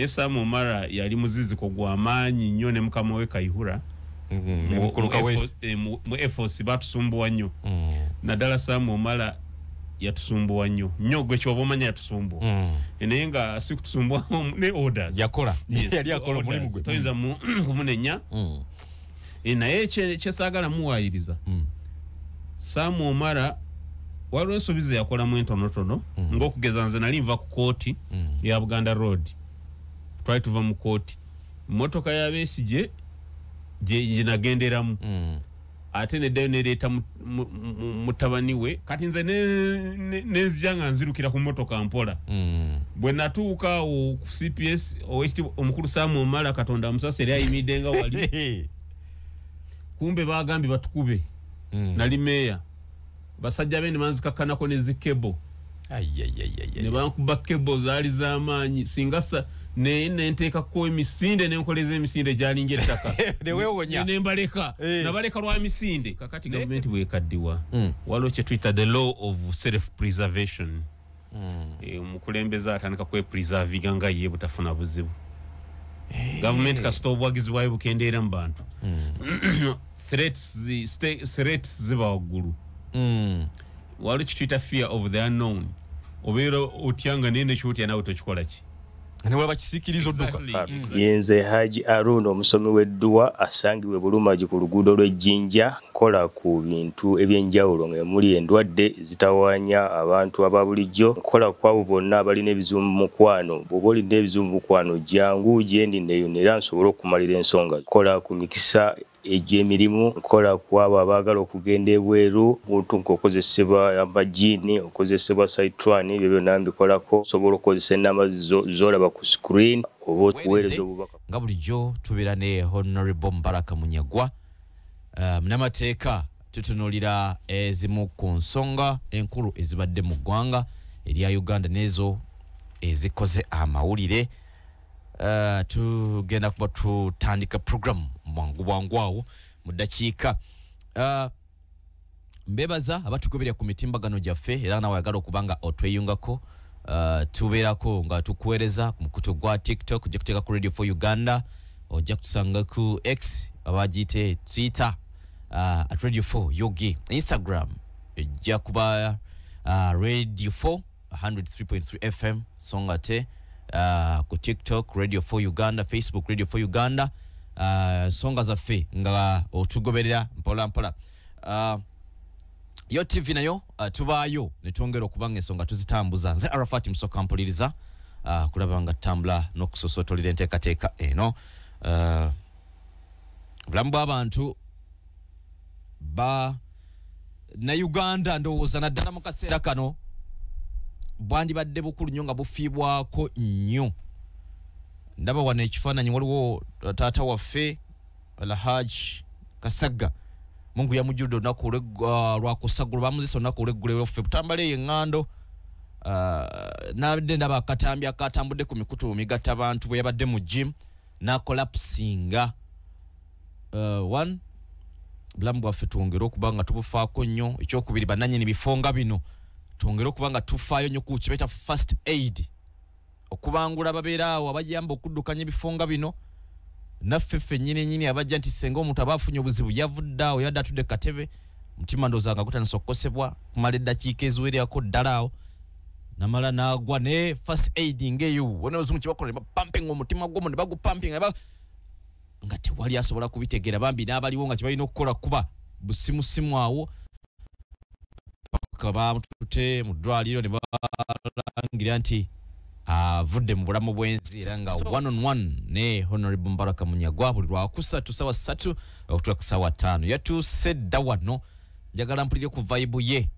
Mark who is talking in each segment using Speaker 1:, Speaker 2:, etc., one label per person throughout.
Speaker 1: ne Sam Omara yali muziziko gw'amaanyi nnyo ne mukama we Kayihura mu efforts batusumbuwa nnyo naddala Sam Omara yatusumbuwa nnyo gwe kyoba omanya yatusumbuwa naye nga si kutusumbuwa ne orders
Speaker 2: yakola yali akola omulimu gwe
Speaker 1: toyinza kumunenya naye kyesaagala muwaayiriza Sam Omara waliwo ensobize yakolamu entonotono ng'okugeza nze nali nva ku kooti ya Buganda Road twali tuva mu kooti mmotoka ya Besigye gye nagenderamu ate neddayo nereeta mutabani we kati nze nenzija nga nzirukira ku mmotoka mpola bwe natuuka awo ku CPS omukulu Sam Omara Katonda amusasa yali ayimidde nga wali kumbe bagambye batukube nali meya basajja bene manzikakkanako ne zikebo ne bankuba kebo zaali z'amaanyi singa nenteekako emisinde nenkoleza emisinde gyalinga ettaka nembaleka nabaleka lwa misinde kakati gavumenti bwekaddiwa waliwo kye tuyita the law of self preservation omukulembeze atandika kwepreservinga nga ye butafuna buzibu gavumenti kasita obuwagizi bwayo bukendeera mu bantu threats ziba waggulu waliwo kye tuyita fear of the unknown obeera otyanga naye nekyotya nawe tokikola ki
Speaker 2: anewaba kisikirizo dduka
Speaker 3: yenze Haji Arun omusomi w'edduwa asangibwe Bulumagi ku luguudo lw'Ejjinja kola ku bintu ebyenjawulo ng'emuli endwadde zitawaanya abantu aba bulijjo kola kwabo bonna abalina ebizibu mu mukwano bw'oba olina ebizibu mu mukwano jangu gyendi neeyonera nsobole okumalira ensonga kola ku mikisa egy'emirimu kola kwabo abaagala okugenda ebweru muntu ng'okozesebwa amajiini okozesebwa saitwani ebyo byonna mbikolako osobola okukozesa ennamba z'olaba ku screen oba okuweereza obubaka
Speaker 2: nga bulijjo tubeera ne Honorable Mbaraka Munyagwa munnamateeka tutunuulira ezimu ku nsonga enkulu ezibadde mu ggwanga erya Uganda n'ezo ezikoze amawulire tugenda kuba tutandika program bwangu awo mu ddakiika mbebaza abatugoberera ku mitimbagano gyaffe era nawe ayagala okubanga otweyungako tubeerako nga tukuweereza ku mukutu gwa TikTok ojja kuteeka ku Radio for Uganda ojja kutusanga ku X abagiyite Twitter at Radio 4 Yogi Instagram ejja kuba Radio 4 103.3 FM songate ku TikTok Radio 4 Uganda Facebook Radio 4 Uganda songa zaffe nga otugoberera mpola yo TV nayo tubaayo netwongera okubanga ensonga tuzitambuza nze Arafat Musoka mpuliriza kulaba nga tambula n'okusosotolera enteekateeka eno bulamu bw'abantu na Uganda ndowooza naddala mu kaseera kano bwandibadde bukulu nnyo nga bufiibwako nnyo ndaba wano ekifaananyi waliwo taata waffe Alhaji Kasagga Mungu yamujjudde olunaku lwakusaggulo bamuzisa olunaku olw'eggulero ffe butambala eyo eŋŋando nabadde ndaba akatambi akatambudde ku mikutu mu migatta abantu bwe yabadde mu gym n'akolapusinga one bulamu bwaffe twongere okuba nga tubufaako nnyo ekyokubiri bannannyini bifo nga bino twongere okuba nga tufaayo nnyo ku kibeeta first aid okubangula babeera awo abajjamba okuddukanya ebifo nga bino naffe ffennyini abajja nti senga omuntu aba afunye obuzibu yavudde awo yadde atudde katebe mutima ndowooza nga gutandise okukosebwa kumala eddakiika eziwererako ddala awo namala n'agwa ne first aid ng'eyo wona abazungu kyebakola ne bapampinga omutima gwomu ne bagupampinga nga tewali asobola kubitegeera bambi n'abaliwo nga kyebalina okukola kuba busimusimu awo bamutute mu ddwaliro ne balangira nti avudde mu bulamu bwenzi era nga 1-on-1 ne Honorable Mbaraka Munyagwa buli lwakusatu sawa 3 okutuuka ku sawa 5 yatuuse dda wano njagala mpulire ku vibe ye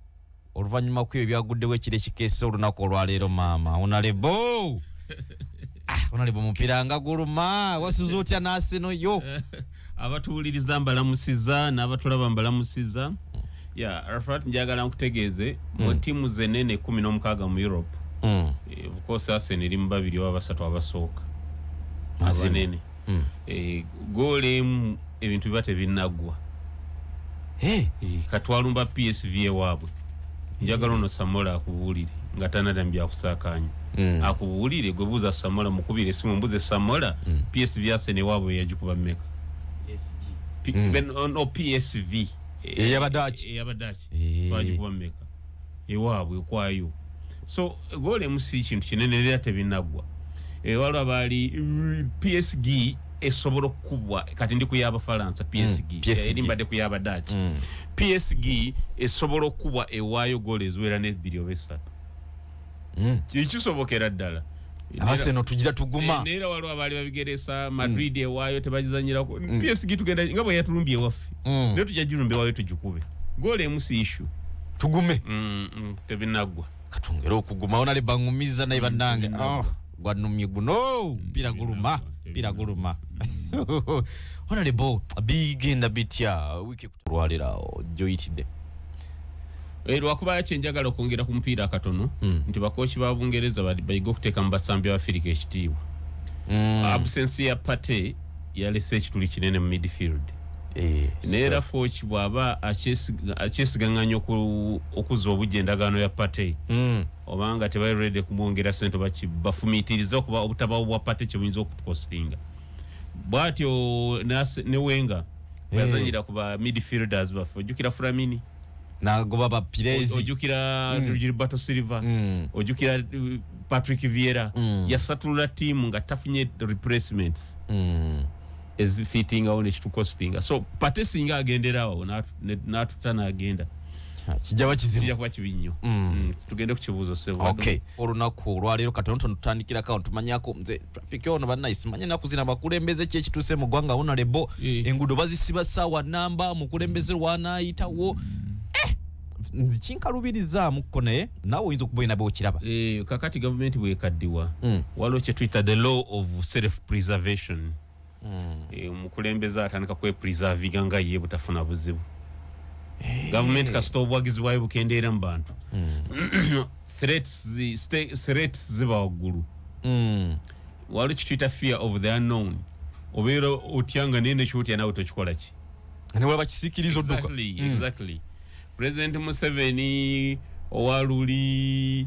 Speaker 2: oluvannyuma kw'ebyo byaguddewo ekiro ekikeesa olunaku olwaleero maama Honorable mupiira nga guluma wasuza otya n'aseno yo
Speaker 1: abatuwuliriza mbalamusiza n'abatulaba mbalamusiza Arafat njagala nkutegeeze mu ttiimu z'ennene 16 mu Europe of course Arsenal eri mu babiri oba basatu abasooka abanene goolemu ebintu biba tebinaggwa katwalumba PSV ewaabwe njagala ono Samola akubuulire nga tanada mbya kusakanya akubuulire gwe buuza Samola mukubire esimu mbuze Samola PSV Arsenal wabwe yagikuba mmeka no PSV
Speaker 2: eyabadachi
Speaker 1: bagikuba mmeka ewabwe kwayo so gole musi kintu kinene era tebinagwa waliwo bali PSG esobola okubwa kati ndi kuyaba Faransa PSG erimbadde kuyaba Dutch PSG esobola okubwa ewaayo gole eziwera ne bilioni 3 kikisobokera ddala
Speaker 2: Arsenal tugira tuguma
Speaker 1: neera waliwo abali babigeresa Madrid ewaayo tebagizanyirako PSG tugenda nga bwe yatulumbye waffe ne tujajulumbe waayo tujikube gole musi issue
Speaker 2: tugume
Speaker 1: tebinagwa
Speaker 2: katongera okuguma ona le bangumiza naye bannange gwanumye guno piraguluma ona le bo bigenda bitya wiki kutwalira joyitide
Speaker 1: lwakuba yakyenjagala okwongera ku mupiira akatono nti bakochi ba Bungereza bayiga okuteeka mu basambi Abafirika ekitiibwa absence ya Partey yalese ekituli kinene mu midfield neera coach bwaba akyesigaŋŋanya okuzza obujjendagaano ya Partey obanga tebali ready kumwongera sente bafumiitiriza okuba obutabawo bwa Partey kyebuyinza okutukostinga bwatyo ne Wenger yazanyira ku ba midfielders baffe ojjukira Flamini
Speaker 2: nagoba ba Pires
Speaker 1: ojjukira Gilberto Silva ojjukira Patrick Vieira yasatulula tiimu nga tafunye replacements is fitting out ekitukostinga so Partey singa agenderawo n'atutana agenda
Speaker 2: kijaba
Speaker 1: kijja kuba kibi nnyo tugende ku kibuuzo sebo
Speaker 2: okay olunaku olwaleero katono tutandikira account tumanyako nze traffic ono bannayisi manya naku zina bakulembeze ki ekituuse mu ggwanga honorable enguudo bazisiba ssaawa namba mukulembeze lwanaayitawo nzikinkalubirizamu ko naye naawe oyinza okuba oyina beokiraba
Speaker 1: kakati gavumenti bwekaddiwa waliwo kye tuyita the law of self preservation omukulembeze atandika kwepreservinga nga ye butafuna buzibu gavumenti kasita obuwagizi bwayo bukendeera mu bantu threats ziba waggulu waliwo kituyita fear of the unknown obeera otyanga naye nekyotya nawe tokikola ki
Speaker 2: newe bakisikiriza odduka
Speaker 1: exactly President Museveni owaluli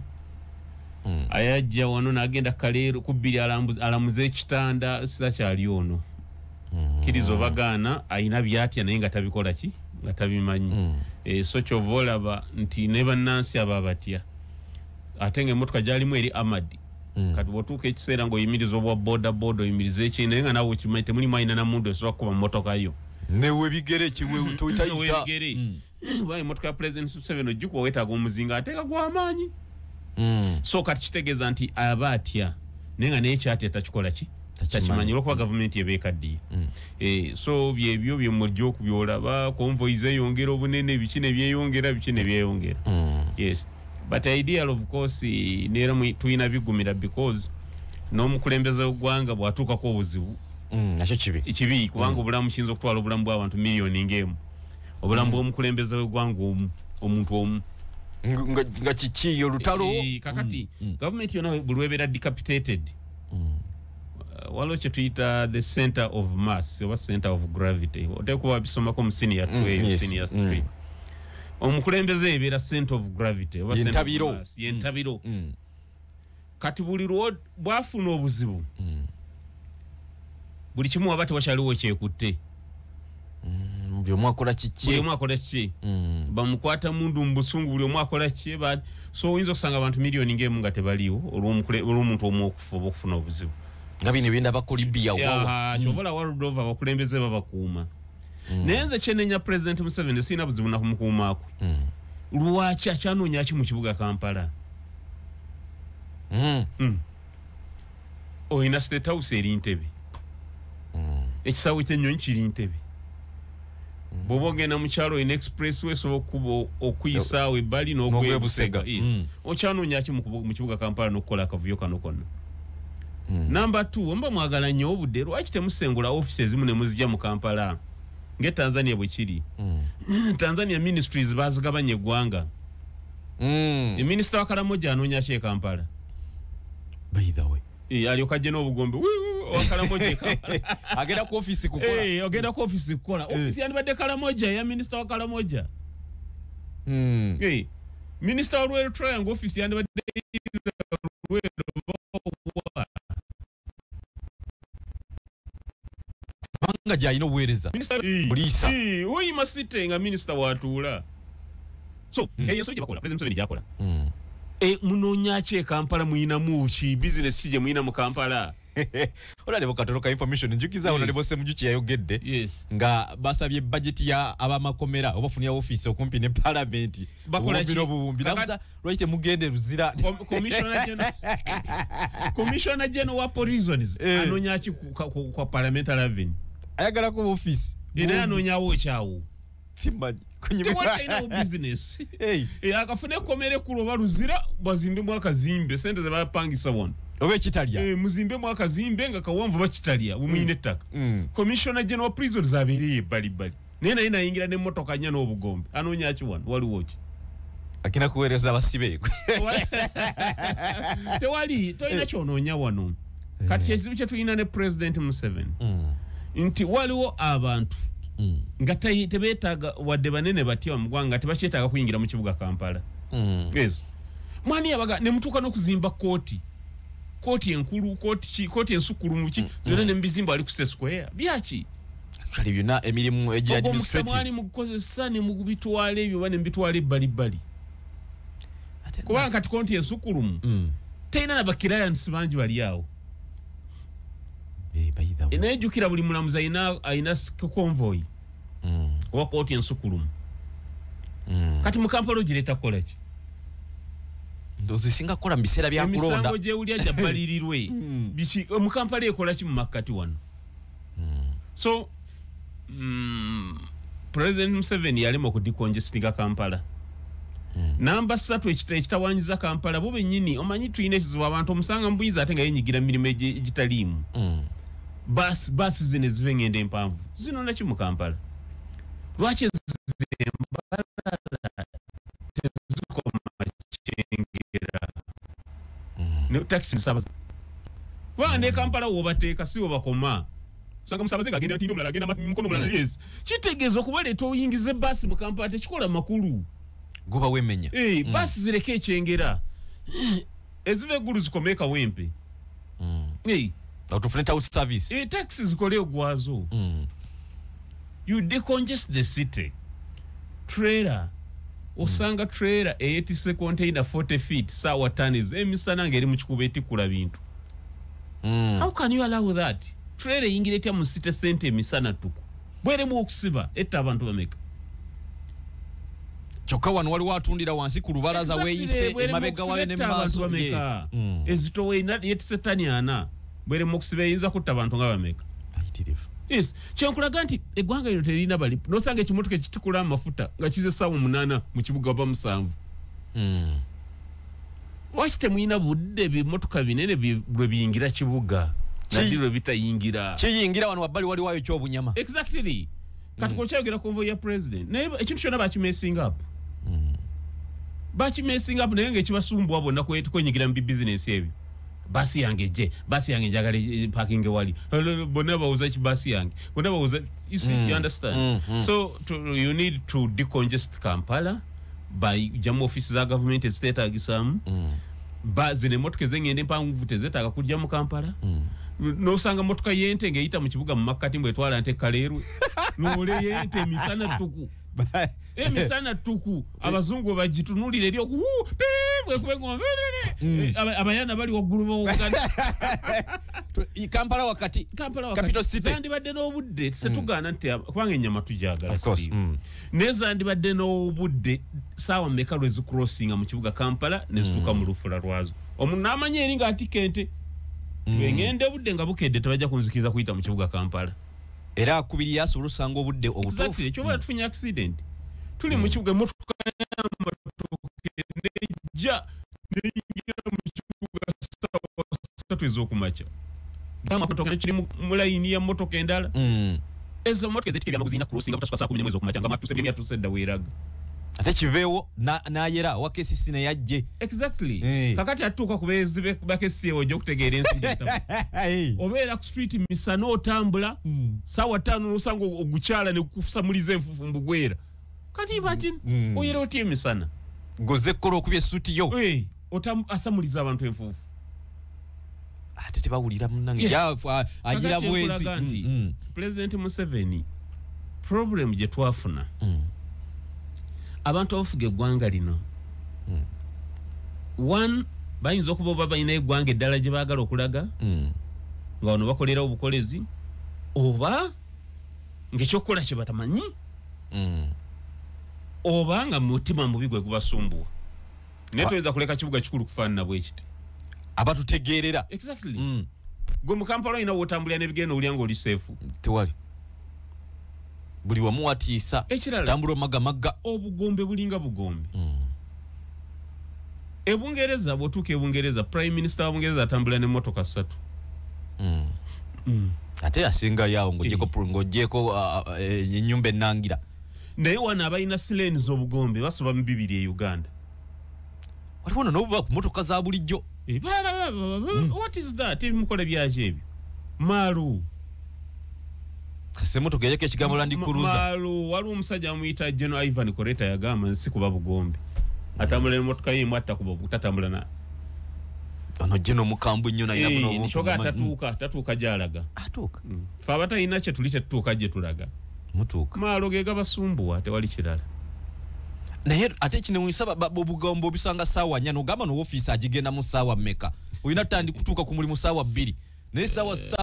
Speaker 1: ayajja wano n'agenda kaleero kubbiri alamuze ekitanda sisakyali ono kirizo bagaana ayina byatya naye nga tabikola ki nga tabimanyi so kyova olaba nti ne bannansi aba batya ate nga emmotoka gyalimu eri Amadi kati bw'otuuka ekiseera ng'oyimiriza obwa boda oyimiriza ekintu naye nga nawe okimanyi temulimu ayina namundu esobola kukuba mu mmotoka yo
Speaker 2: newe bigere kiwe toyita
Speaker 1: bali emmotoka ya President Museveni ojjukwa weetaaga omuzinga ateeka gw'amaanyi so kati kitegeeza nti aba atya naye nga naye kyatya takikola ki takimanyi olwokuba gavumenti ebeekaddiye so byebyo byemujja okubyolaba convoys eyongera obunene biki ne byeyongera yes but ideal of course neera tuyina bigumira because n'omukulembeze w'eggwanga bw'atuukako obuzibu
Speaker 2: nakyo
Speaker 1: kibi kubanga obulamu kiyinza okutwala obulamu bw'abantu miliyoni ng'emu obulamu bw'omukulembeze w'eggwanga omuntu omu
Speaker 2: nga kiki olutalo
Speaker 1: kakati gavumenti yonna buli webeera decapitated waliwo kye tuyita the center of mass oba center of gravity otekuba bisomako mu senior 12 senior 3 omukulembeze ebeera center of gravity oba yentabiro kati buli bwafuna obuzibu buli kimu waba tewakyaliwo kyekutte
Speaker 2: buli omu akola
Speaker 1: kiki bamukwata mundu mu busungu buli omu akola kiki so oyinza okusanga abantu miliyoni ng'emu nga tebaliwo olw'omuntu omu okufuna obuzibu
Speaker 2: nga bino ebinda bakolibiya
Speaker 1: kyobola Worldova abakulembeze babakuuma naye nze kyenenya President Museveni sirina buzibu nakumukuumaako lwaki akyanoonya ki mu kibuga Kampala oyina State House eri Ntebe ekisaawe ky'ennyonyi kiri Ntebe bw'oba ogenda mu kyalo oyina expressway esobola okuba okuyisaawo ebbali n'ogwebusega okyanoonya ki mu kibuga Kampala n'okukola akavuyo kano konna Number 2 mba mwagala nnyo obudde lwaki temusengula office ezimu ne muzijja mu Kampala nge Tanzania bwe kiri Tanzania ministries bazigabanya eggwanga minister wa Karamoja anoonya ki e Kampala
Speaker 2: by the way
Speaker 1: alyoka ajja n'obugombe wa Karamoja
Speaker 2: agenda ku office kukola
Speaker 1: ogenda ku office kukola office yandibadde Karamoja ya minister wa Karamoja minister wa Royal Triangle office yandibadde
Speaker 2: Banga jayino wereza. Mulisa.
Speaker 1: Oyi masite nga minister watula. So, yeso bakola, president Museveni yakola. Munonya che Kampala muina muchi business kije muina mu Kampala.
Speaker 2: Olale bokatoroka information njukiza olale bose mujuki yayogedde.
Speaker 1: Yes.
Speaker 2: Nga basabye budget ya abamakomera obafunia office okumpi ne parliament.
Speaker 1: Bakola
Speaker 2: bubumbi. Namuza lwite mugende ruzira.
Speaker 1: Commissioner General wa Prisons anonya chi kwa parliamentary avenue.
Speaker 2: Ayagala ku office.
Speaker 1: Ina anonya wo chawo.
Speaker 2: Simanyi.
Speaker 1: Tuwata ina business. Akafune komere kuloba ruzira bazimbe mwaka zimbe sente ze bapangisa wona.
Speaker 2: Owe Kitalia.
Speaker 1: Muzimbe mwaka zimbe nga kawamvu ba Kitalia umuyine taka. Commissioner General Prisons abiriye bali. Nena ina ingira ne motoka nya n'obugombe. Anonya ki wano wali woki.
Speaker 2: Akina kuwereza basibe.
Speaker 1: Tewali toina kyononya wano. Kati ekizibu kye tulina ne President Museveni. Nti waliwo abantu nga tebetaga wadde banene batya mugwanga tebakyetaaga kuyingira mu kibuga Kampala. Yes. Mwani yabaga ne mutuka n'okuzimba kooti enkulu kooti ensukulu muki yona ne mbizimba ali ku Square byaki
Speaker 2: kali byona emirimu eji administrative
Speaker 1: mwani mukozesa ne mugubitwale ebyo bane mbitwale bali kuba kati kooti ensukulu tayina nabakiraya nsibanji bali awo. Enejukira buli mulamuzi ayina convoy wa kooti ensukulu kati mu Kampala ogireta kola ki
Speaker 2: ndozi singa kola mbisera bya kulonda
Speaker 1: emisango je uli aja balirirwe bichi mu Kampala ekola ki mu makati wano. So President Museveni yalimo kudikongestinga Kampala. Namba 3 ekitawanyiza Kampala bo benyini omanyi tuyine kizibu abantu omusanga mbuyiza ate nga yenyigira mirimo egitalimu. Bas zine zive ngende empanvu zino naki mu Kampala lwaki zivembala tezikoma chengera ne taxi sabaza kwa ne Kampala wobateeka si wobakoma sanga musabaze gagenda tindo mulala genda mukono mulala yes kitegezo kubaleta oyingize basi mu Kampala tekikola makulu
Speaker 2: goba wemenya
Speaker 1: basi zireke echengera ezive gulu zikomeka wempe
Speaker 2: autofront out service
Speaker 1: taxis kole ogwazo you decongest the city trailer osanga trailer eyetise container 40 feet sawa tons emisana ngeri mu kikuba etikula bintu how can you allow that trailer ingireta mu city center emisana tuku bwere mu okusiba etta abantu bameka
Speaker 2: choka wano wali watundira wansi ku lubalaza weyise emabega wayo ne maaso
Speaker 1: bameka ezito we yetise tani ana bwere mokusibe yinza kutta abantu nga bameka yes kyenkulaga nti eggwanga lino terina bali nosanga ekimotoka ekitikula amafuta nga kize sawa 8 mu kibuga ba 7 lwaki temuyina budde bimotoka binene bwe biyingira kibuga nadiro bitayingira
Speaker 2: kiyingira wano wabbali wali wayo kyobunyama
Speaker 1: exactly kati kokyayogera convoy ya president naye ekintu kyonna bakimessing up naye ng'ekibasumbwa bonna kwenyigira mu business ebyo basi yange njagala parking wali bonna bawuza ki basi yange bonna bawuza you understand so you need to decongest Kampala by jamu offices za government state agisamu zine motoka zengende mpangu tezetaaga kujja mu Kampala nosanga motoka yente ngeyita mu kibuga mu makati mbwetwala nte kaleerwe nole yente misana tuku emisana tuku abazungu bagitunulire eri oku bwekubengo abayana bali waggulu b'Uganda
Speaker 2: Kampala wakati capital city
Speaker 1: zandibadde n'obudde setugana nti kubanga ennyama tujagala nezandibadde n'obudde saawa mmeka lwe zicrossinga mu kibuga Kampala ne zituuka mu lufula lwazo omuntu n'amanya eri ng'atika ente ngende budde nga bukedde tebajja kunzikiriza kuyita mu kibuga Kampala
Speaker 2: era akubiri yasobola osanga obudde obutuufu
Speaker 1: exactly ekyobola tufunye accident tuli mu kibuga emotoka y'amatooke nejja neyingira mu kibuga saawa 3 ez'okumakya amamotoka kiri mu layini ya motoka endala ezo motoka ez'etikirya maguzina crossinga butasuka saa 10 mwezi okumakya nga matuse byatuse weeraga
Speaker 2: ate kiveewo n'ayera wakesisi ne yajje
Speaker 1: exactly kakati atuuka ku beezi bakesi ojja okutegeera ensi obeera ku street misana otambula saawa 5 osanga ogukyala ne kusamuliza enfufu mbugwera kati bakini oyera otya emisana
Speaker 2: goze kkola okubya essuuti yo
Speaker 1: asamuliza abantu enfufu
Speaker 2: ate tebawulira munnange agira bwezi
Speaker 1: President Museveni problem gye twafuna abantu abafuga eggwanga lino one bayinza okuba balina eggwanga eddala gye baagala okulaga nga wano bakolera obukolezi oba ng'ekyokukola kye batamanyi oba nga mutima mubi gwe gubasumbuwa naye toyinza kuleka kibuga kikulu kufaanana bwe kiti
Speaker 2: abatutegeerera
Speaker 1: exactly gwe mu Kampala olina wotambulira n'ebigenda owulya ng'oli seefu
Speaker 2: tewali buli wamu watiisa tambula omagamaga
Speaker 1: obugombe bulinga bugombe ebungereza bw'otuuka ebungereza prime minister wa bungereza atambulira n'emmotoka 3
Speaker 2: ate asingayo awo ng'ogyeko ennyumba ennangira
Speaker 1: naye wano abalina sireeni obugombe basoba mu 2 e Uganda
Speaker 2: waliwo n'obuba ku mmotoka za bulijjo
Speaker 1: what is that mukola byaki ebyo maalu
Speaker 2: kase mmotoka eyeko ekigambo Land Cruiser
Speaker 1: maalu waliwo omusajja amuyita General Ivan Koreta yagamba nsi kuba bugombe atambula emmotoka ye mwatta kuba tatambula na
Speaker 2: ono gye n'omukambwe nnyo naye
Speaker 1: shoga tatuuka gy'alaga
Speaker 2: atuuka
Speaker 1: fe abatalina kye tuli tetutuuka gye tulaga
Speaker 2: mutuuka
Speaker 1: maalu ge gabasumbuwa tewali kirala
Speaker 2: naye ate kinewunyisa obugombe obisanga ssaawa 4 n'ogamba n'ofiisi agigenda mu ssaawa mmeka olina tandi kutuuka ku mulimu ssaawa 2 naye ssaawa 5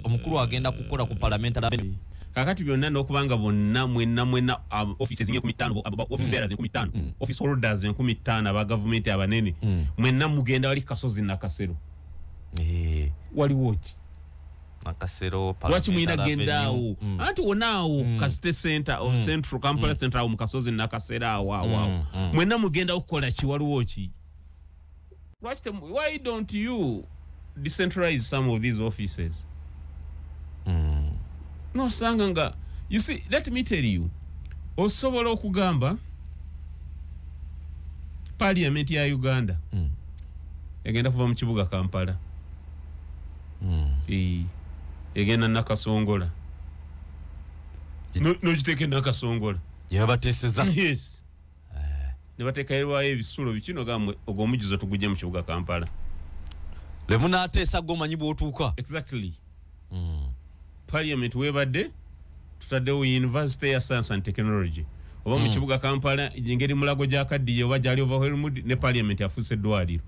Speaker 2: omukulu agenda kukola ku parliamentary
Speaker 1: kakati byonna n'okubanga bonna mwenna offices 15 office bearers 15 office holders 15 aba government abanene mwenna mugenda wali Kasozi na Kasero waliwo ki
Speaker 2: Nakasero
Speaker 1: lwaki mwina gendaawo anti wonaawo Kasite Center or Central Kampala Center awo mu Kasozi na Kasero awo mwenna mugenda okukola ki waliwo ki why don't you decentralize some of these offices no sanga you see let me tell you osobola okugamba parliament ya Uganda egenda kuva mu kibuga Kampala egenda Nakasongola no jiteke Nakasongola
Speaker 2: yabateseza
Speaker 1: yes ne bateekayo ebisulo bikino gamwe ogomujuzo tuguje mu kibuga Kampala
Speaker 2: le munateesa gomanyi bw'otuuka
Speaker 1: exactly parliament webadde tutaddewo university ya science and technology oba mu kibuga Kampala engeri mulago gya kaddiye oba gyali overwhelmed ne parliament yafuuse eddwaliro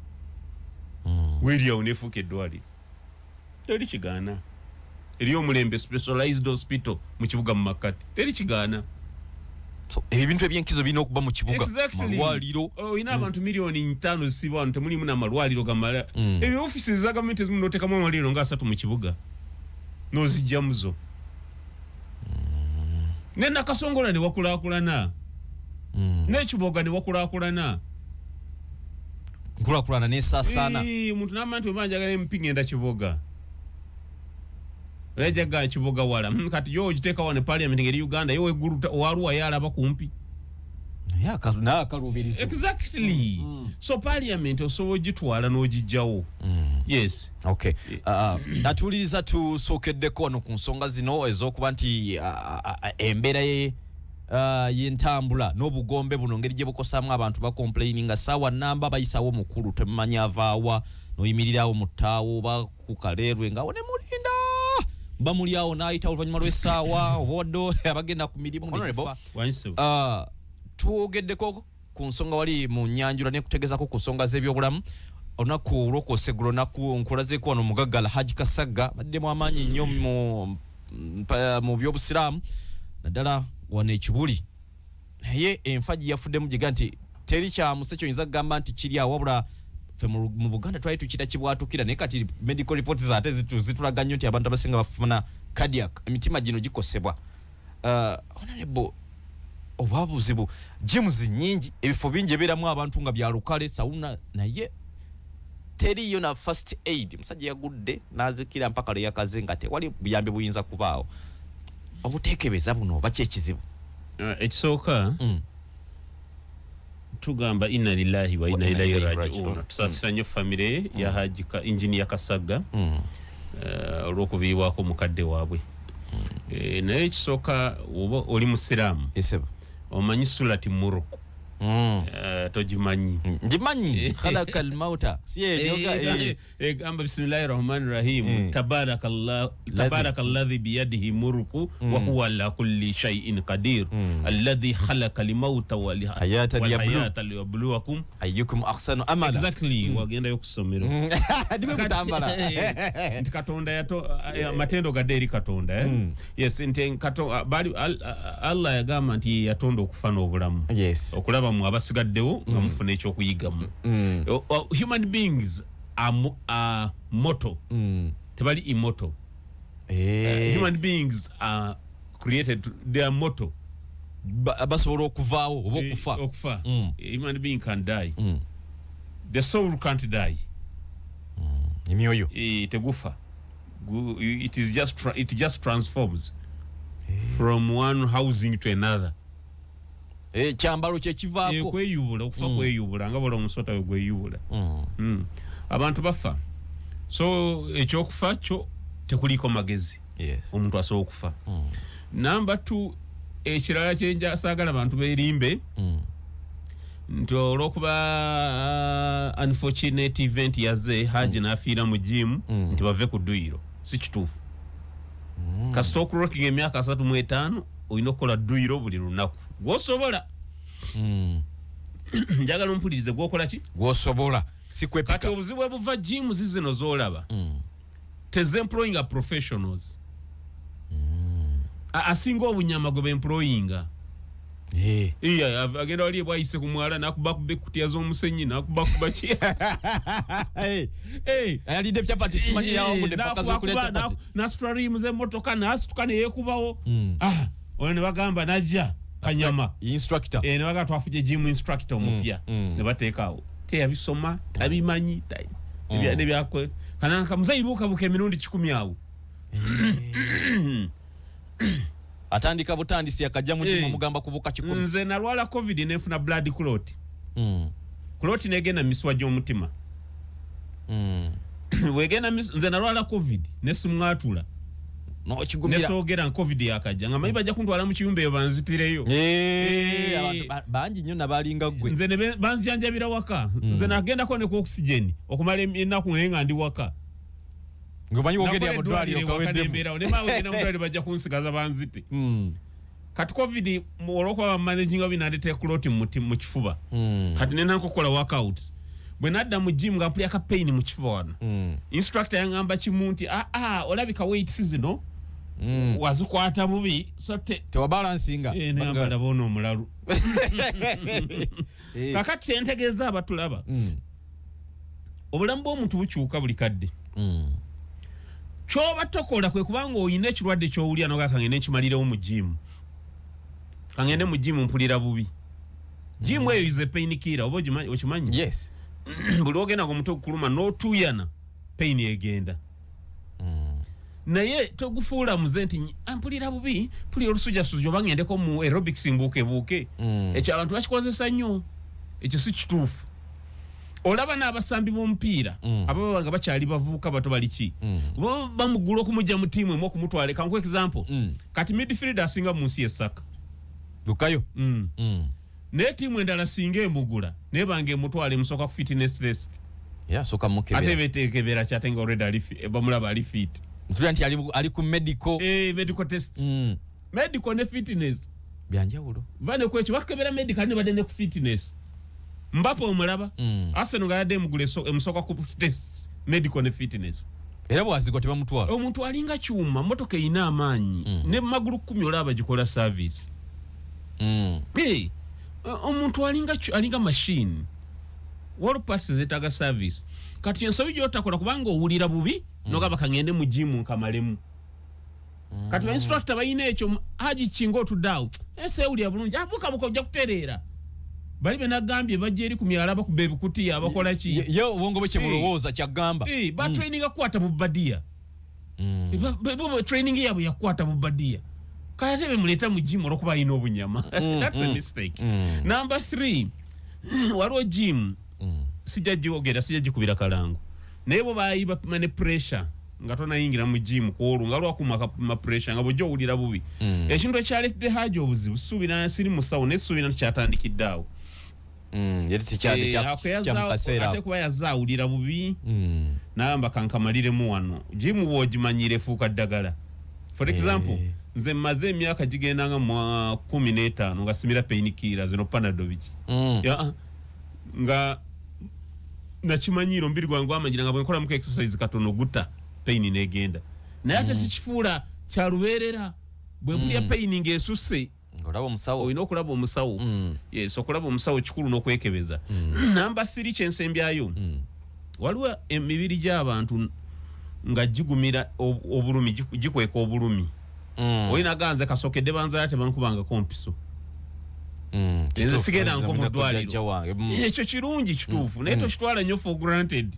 Speaker 1: weriawo nefuuka eddwaliro teri kigaana eriyo omulembe specialized hospital mu kibuga mu Makati teri kigaana
Speaker 2: so ebintu ebyenkizo birina okuba mu kibuga
Speaker 1: malwaliro oyina abantu milioni 5 zisiba wano temulimu n'amalwaliro gamala ebyo offices za gavumenti ezimu n'oteekamu amalwaliro nga 3 mu kibuga n'ozijjamuzo ne Nakasongola ne wakulaakulana n'ekiboga ne wakulaakulana
Speaker 2: nkulaakulana n'esaasaana
Speaker 1: omuntu n'amanti weba njagala MP ngenda kiboga lejaga kiboga wala kati yo ogiteeka wane parliament ngeri Uganda yo eggulu waluwa yalaba kumpi
Speaker 2: nakalubirizo
Speaker 1: exactly so parliament osobola ogitwala n'ogijjawo yes
Speaker 2: okay atuuliriza tusookeddeko wano ku nsonga zino ez'okuba nti embeera y'entambula n'obugombe buno ngeri gye bukosaamu abantu bakomplaininga ssaawa namba bayisawo mukulu temumanyi avaawa n'oyimirirawo mu ttaawo oba ku Kaleerwe ngawo ne mulinda bamuli awo n'ayita oluvannyuma lw'essaawa oboddo abagenda ku mirimu twogeddeko ku nsonga wali mu Nyanjula ne kutegeezako ku nsonga z'ebyobulamu olunaku olw'okwosegula olunaku nkulazeeko wano Mugaggala Haji Kasagga baddemu amaanyi nnyo mu by'obusiraamu naddala wano ekibuli naye enfagi yafuddemu giga nti teri kya muse kyoyinza kugamba nti kiri awo wabula ffe mu Buganda twali tukita kibwatukira naye kati medical reports ate zitulaga nnyo nti abantu abasinga bafuna cardiac emitima gino gikosebwa honorable obwabuzibu gyms nnyingi ebifo bingi ebeeramu abantu nga byalukale sawuna naye teriyo na first aid musajja yagudde n'azikira mpaka lwe yakaze nga tewali buyambi buyinza kubaawo obuteekebeza buno oba kyekizibu
Speaker 1: ekisooka tugamba inna lillahi wa inna ilaihi raji'un tusaasira nnyo famire ya Haji Engineer Kasagga olw'okuviibwako mukadde waabwe naye ekisooka oba oli musiraamu omanyi surati Muruku tojimanyi
Speaker 2: njimanyi khalaqal mauta siye yoga
Speaker 1: amba bismillahir rahmanir rahim tabarakalladhi biyadihi mulku wa huwa ala kulli shay'in qadir alladhi khalaqa al-mauta wal hayata liyabluwakum
Speaker 2: ayyukum ahsanu amala
Speaker 1: exactly wagenda yokusomero
Speaker 2: ndime kutambala
Speaker 1: katonda yato matendo gaderi katonda yes nten kato bali Allah yagamba nti yatonda okufana obulamu
Speaker 2: yes
Speaker 1: okulaba mu abasigaddewo nga mufuna ekyo kuyigamu human beings are mortal tebali immortal human beings are created they are mortal
Speaker 2: basobola okuvaawo oba
Speaker 1: okufa human being can die the soul can't die
Speaker 2: emyoyo
Speaker 1: tegufa it just transforms from one housing to another
Speaker 2: kyambalo kye kivaako
Speaker 1: kweyubula okufa kweyubula nga bola omusota we gweyubula abantu bafa so ekyokufa kyo tekuliko magezi omuntu asobola okufa number 2 ekirala kyenja saagala abantu beerimbe nti olwokuba unfortunate event yaze haji n'afiira mu gym nti bave ku dduyiro si kituufu kasita okurokinga emyaka 35 olina okukola dduyiro buli lunaku gwosobola njagala ompulirize gwokola ki
Speaker 2: gwosobola si kwepika
Speaker 1: kati obuzibu ebuva gym zizino z'olaba tezemployinga professionals asinga obunyama gwe bemployinga iya agenda wali bwayise ku mwala nakubakuba kutiya z'omusenyi nakubakuba ki
Speaker 2: ayalidde chapati simanyi yawongudde paka zokulya chapati
Speaker 1: na stream z'emmotoka nasituka neyekubawo ono ne bagamba najja kanyama
Speaker 2: instructor
Speaker 1: ne bagamba twafuje gym instructor omupya ne bateekaawo teyabisoma tabimanyi nebyakwe kananka muzayibuukabuka emirundi 10 awo
Speaker 2: atandika butandisi yakajja mu gym mugamba kubuka 10
Speaker 1: nze nalwala covid nefuna blood clot clot negenda miswa gy'omutima wegenda nze nalwala covid nesimwatula
Speaker 2: no kigumira
Speaker 1: nesogera covid yakajja nga manyi bajja kuntwala mu kiyumba eyo banzitireyo
Speaker 2: abantu bangi nnyo nabalinga gwe
Speaker 1: nze ne banzijanjabira waka nze nagendako ne ku oxygen okumala ennaku nga ndi waka
Speaker 2: ngomanyi wogeri abodwali
Speaker 1: okaweddemu ne mawe na mudwali bajja kunsigaza banzite kati covid olwokuba managing of inadete clot mu kifuba kati nena nkokola workouts bwe nadda mu gym nga mpulira ka pain mu kifuba wano instructor yangamba kimunti olabika weights zino wazikwata bubi so
Speaker 2: tewabalansinga
Speaker 1: neyambala bona omulalu kakati entegeeza abatulaba obulamu bw'omuntu bukyuka buli kadde kyoba tokola kwe kubanga oyina ekirwadde kyowulya noga kangende nkimalirewo mu gym kangende mu gym mpulira bubi gym eyo is a pain killer oba okimanyi
Speaker 2: yes
Speaker 1: buli ogenda ng'omuntu okukuluma n'otuyana pain egenda naye togufuula muze nti mpulira bubi mpulira olusujjasujja oba ngendeko mu aerobics mbuukebuuke ekyo abantu bakikozesa nnyo ekyo si kituufu olaba n'abasambi b'omupiira ababa nga bakyali bavubuka bato bali ki bamugula okumujja mu ttiimu emu okumutwala kanku example kati midfield asinga mu nsi y'essaka
Speaker 2: lukayo
Speaker 1: naye ttiimu endala singa emugula naye bange emutwala emusooka ku fitness test
Speaker 2: soka mukebera
Speaker 1: ate beteekebera kyate nga already bamulaba ali fit
Speaker 2: ntulira nti ali ku medical
Speaker 1: medical tests medical ne fitness
Speaker 2: byanjawulo
Speaker 1: vane kwekyo bakebera medical ne badde ne ku fitness Mbappe omulaba Arsenal nga yadde mugule emusooka ku test medical ne fitness
Speaker 2: era bwaziko tebamutwala
Speaker 1: omuntu alinga kyuma motoka ina amaanyi ne magulu 10 olaba gikola service omuntu alinga machine wall parts zetaga service kati ensobi gyotakola kubanga owulira bubi nogaba kangende mu gym nkamalemu kati instructor bayina ekyo haji kingo tudawo ewulira bulungi abuka ojja kutereera bali benagambye bajja eri ku myalaba ku bebikuti abakola ki
Speaker 2: ye obwongo bwe kyebulowooza kyagamba
Speaker 1: ba training akwata bubadia training yabwe yakwata bubadia kayate bemuleta mu gym olwokuba ayina obunyama that's a mistake number 3 waliwo gym sijja gikubira kalangu naye bo bayiba ne pressure nga tonayingira mu gym kwolu nga lwakuma pressure nga bw'ojja owulira bubi ekintu ekyaletedde haji obuzibu suubira siri musawo naye suubira nti kyatandikidde awo
Speaker 2: yeti kyali kyamukaseera
Speaker 1: ate kuba yazaawulira bubi nagamba kankamaliremu wano jimu bw'ogimanyire fuuka ddagala for example nze mmaze emyaka gigendanga mu 15 nga simira painkiller zino panado biki nga nakimanyiro mbiri gwange gwamanyira nga bwenkola muko exercise katono gutta pain negenda naye ate sikifuula kyalubeerera bwe bulya pain ng'esusse
Speaker 2: olaba omusawo
Speaker 1: olina okulaba omusawo yes okulaba omusawo kikulu n'okwekebeza namba 3 kyensembyayo waliwo emibiri gy'abantu nga gigumira obulumi gikweka obulumi olina ganze kasokedde banzala tebankubanga kompiso nze sigenda nko mu ddwaliro ekyo kirungi kituufu naye tokitwala nnyo for granted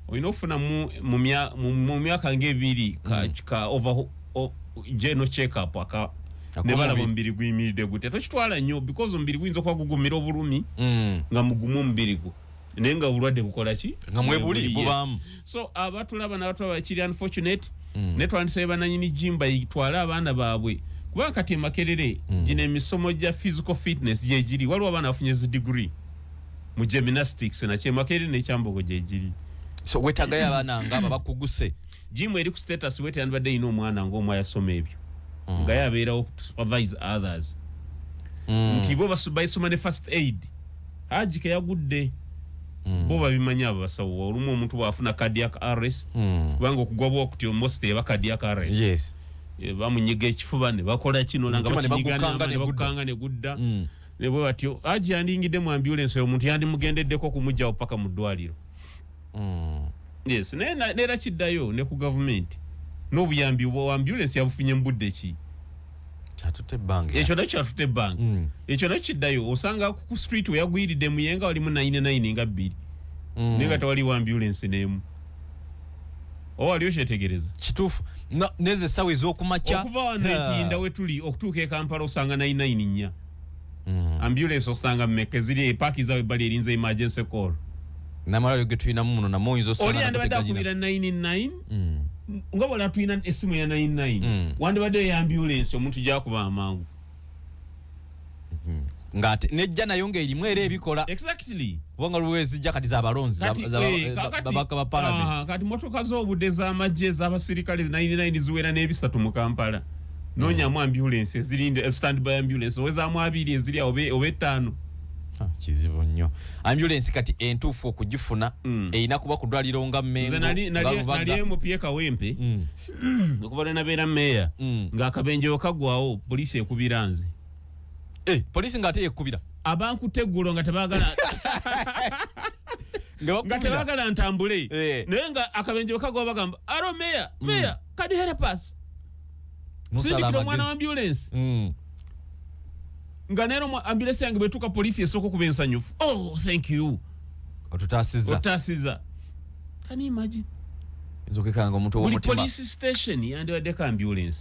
Speaker 1: olina okufuna mu myaka ng'ebiri ka over general check up ne balaba omubiri guyimiridde gute tokitwala nnyo because omubiri guyinza okuba gugumira obulumi nga mugumu omubiri gwo naye nga obulwadde bukola ki
Speaker 2: nga mwebuli bubaamu
Speaker 1: so abatulaba n'abatulaba kiri unfortunate ne twandisaba bananyini jimba yitwala abaana baabwe kubanga kati Makerere gino emisomo gya physical fitness gyegiri waliwo abaana bafunye zi degree mu gymnastics nakye Makerere n'ekyambogo gyegiri
Speaker 2: so wetagayo abaana nga babakuguse
Speaker 1: jimu eri ku status wete yandibadde yina omwana ng'omu ayasoma ebyo nga yabeerawo to supervise others nti bo bayisoma ne first aid haji ke yagudde bo babimanya abo basawo olumu omuntu bwafuna cardiac arrest kubanga okugwa bwokutyo most eba cardiac arrest
Speaker 2: yes
Speaker 1: bamunyiga ekifuba ne bakola kino nanga bakukanga ne gudda ne bwe batyo haji yandingidde mu ambulance omuntu yandimugendeddeko kumugjawo paka mu ddwaliro yes neera kiddayo ne ku government n'obuyambi bwa ambulance yabufunye mbudde ki
Speaker 2: kyatutte bangi
Speaker 1: ekyo nakyo kyatutte bangi ekyo nakyo kiddayo osanga ku street weyagwiridde muyenga walimu 99 nga 2 naye nga tewaliwo ambulance n'emu waliwo kyetegereza
Speaker 2: kituufu neze essawa ez'okumakya
Speaker 1: okuva wano entinda we tuli okutuuka e Kampala osanga 99 nnya ambulance osanga mmeka eziri epaaki zawe ebbali erinza emergency call
Speaker 2: namalwaliro ge tulinamu muno namwo oyinza osanga
Speaker 1: oli yandibadde akubira 99 nga bwala tulina essimu ya 99 wandibadde ya ambulance omuntu gyakuba amangu
Speaker 2: ngate nejja nayo ng'erimu era ebikola
Speaker 1: exactly
Speaker 2: kubanga luwezijja kati z'abalonzi babaka ba parliament
Speaker 1: kati motoka z'obudde z'amagye ez'abasirikale 99 ziwera n'ebisatu mu Kampala noonyamu ambulance ezirinde standby ambulance owezaamu 2 eziri awo oba 5
Speaker 2: kizibu nnyo ambulance kati entuufu okugifuna erina kuba ku ddwaliro nga Mmengo
Speaker 1: nali mupye Kawempe okuva lwe nabeera meeya ng'akabenje kagwawo poliisi ekubira nze
Speaker 2: poliisi ng'ate yekkubira
Speaker 1: abankutte eggulo nga tebaagala nga tebaagala ntambule naye nga akabenje kagwawo bagamba alo meeya kadi help us sindikira omwana wa ambulance nga nero ambulance yange betuka poliisi esooka okuba ensanyufu thank you otutaasiza can you imagine
Speaker 2: ezokekanga omuntu ow'omutima
Speaker 1: police station yandibaddeko ambulance